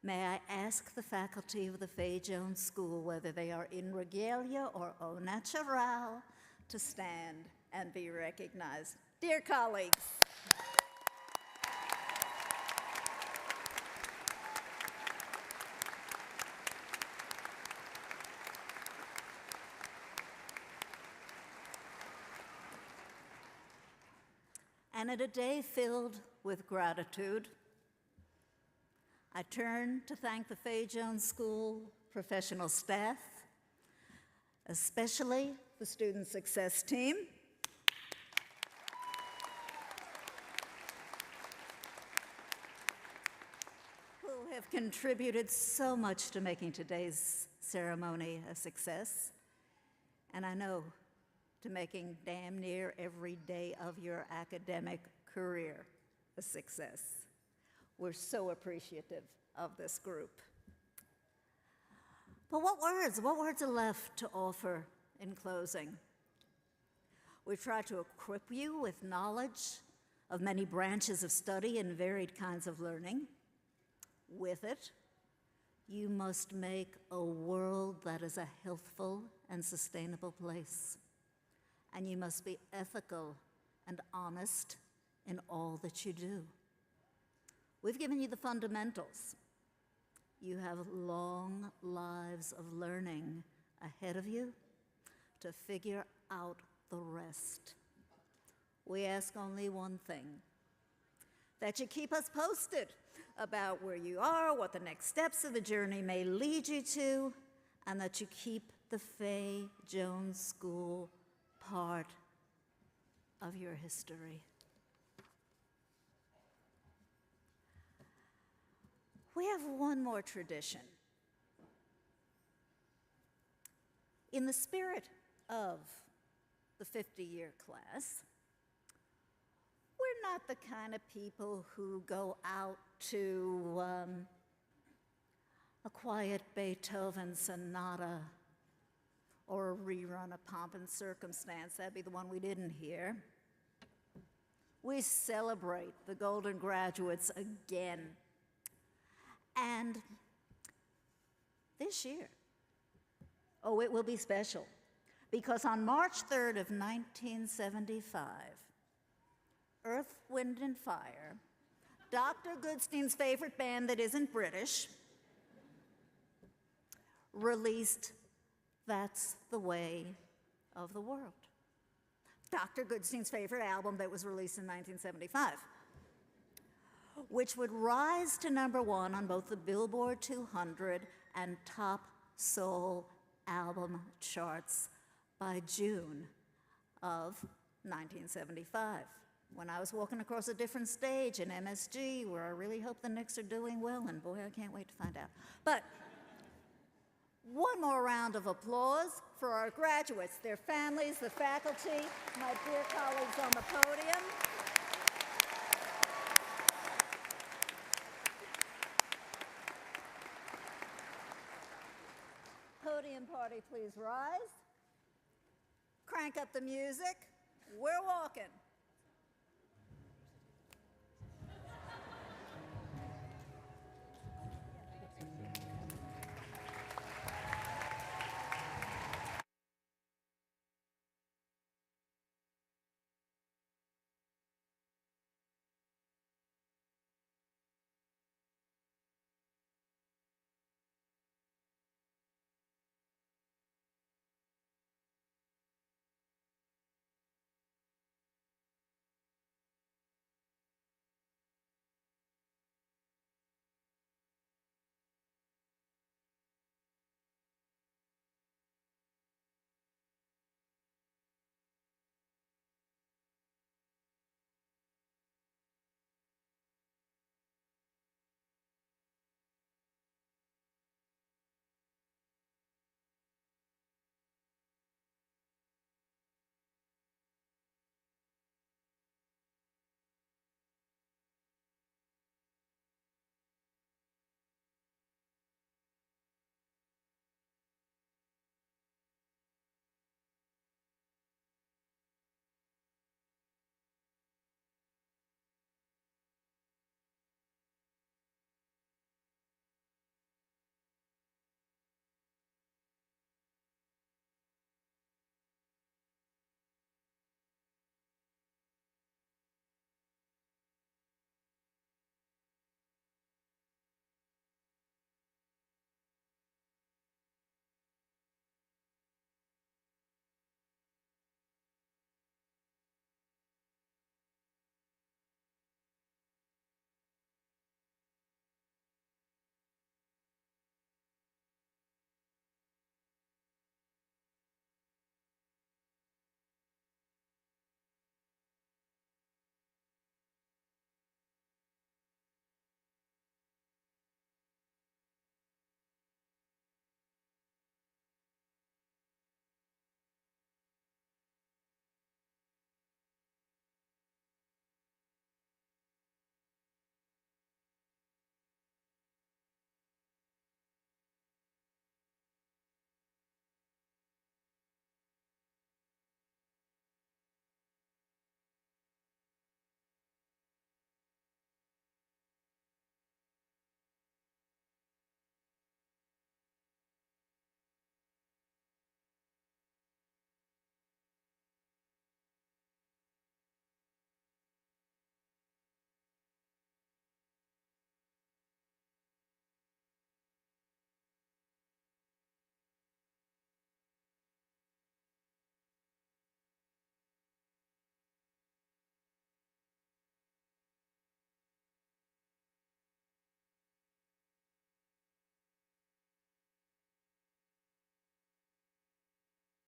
May I ask the faculty of the Fay Jones School, whether they are in regalia or au naturel, to stand and be recognized. Dear colleagues, and at a day filled with gratitude, I turn to thank the Fay Jones School professional staff, especially the Student Success Team, who have contributed so much to making today's ceremony a success, and I know to making damn near every day of your academic career a success. We're so appreciative of this group. But what words are left to offer in closing? We've tried to equip you with knowledge of many branches of study and varied kinds of learning. With it, you must make a world that is a healthful and sustainable place. And you must be ethical and honest in all that you do. We've given you the fundamentals. You have long lives of learning ahead of you to figure out the rest. We ask only one thing, that you keep us posted about where you are, what the next steps of the journey may lead you to, and that you keep the Fay Jones School part of your history. We have one more tradition. In the spirit of the 50-year class, we're not the kind of people who go out to a quiet Beethoven sonata or a rerun of Pomp and Circumstance. That'd be the one we didn't hear. We celebrate the Golden Graduates again. And this year, oh, it will be special, because on March 3rd of 1975, Earth, Wind, and Fire, Dr. Goodstein's favorite band that isn't British, released That's the Way of the World. Dr. Goodstein's favorite album that was released in 1975, which would rise to #1 on both the Billboard 200 and Top Soul album charts by June of 1975, when I was walking across a different stage in MSG, where I really hope the Knicks are doing well, and boy, I can't wait to find out. But one more round of applause for our graduates, their families, the faculty, my dear colleagues on the podium. Podium party, please rise. Crank up the music. We're walking.